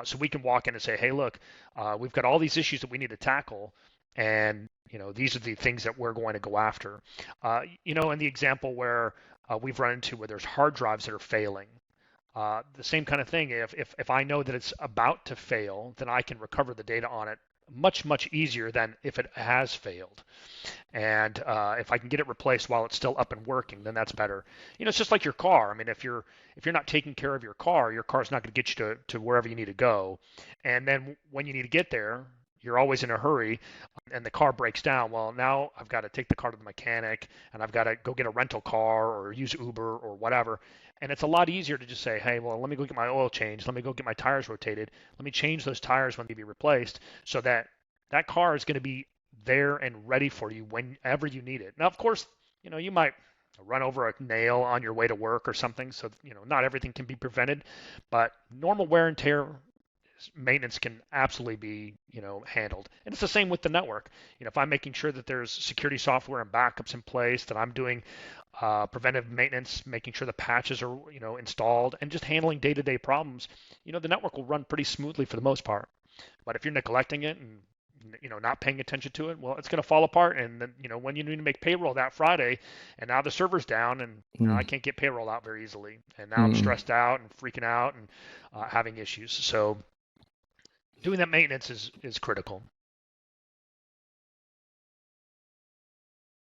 So we can walk in and say, hey, look, we've got all these issues that we need to tackle, and these are the things that we're going to go after. In the example where we've run into where there's hard drives that are failing. The same kind of thing. If I know that it's about to fail, then I can recover the data on it much easier than if it has failed. And if I can get it replaced while it's still up and working, then that's better. It's just like your car. I mean, if you're not taking care of your car's not going to get you to wherever you need to go. And then when you need to get there, you're always in a hurry, and the car breaks down. Well, now I've got to take the car to the mechanic, and I've got to go get a rental car or use Uber or whatever. And it's a lot easier to just say, hey, well, let me go get my oil changed. Let me go get my tires rotated. Let me change those tires when they be replaced, so that that car is going to be there and ready for you whenever you need it. Now, of course, you might run over a nail on your way to work or something, so not everything can be prevented, but normal wear and tear maintenance can absolutely be handled. And it's the same with the network. If I'm making sure that there's security software and backups in place, that I'm doing preventive maintenance, making sure the patches are installed, and just handling day-to-day problems, the network will run pretty smoothly for the most part. But if you're neglecting it and not paying attention to it, well, it's going to fall apart. And then when you need to make payroll that Friday, and now the server's down, and now I Mm, can't get payroll out very easily, and now I'm mm. stressed out and freaking out and having issues. So doing that maintenance is critical.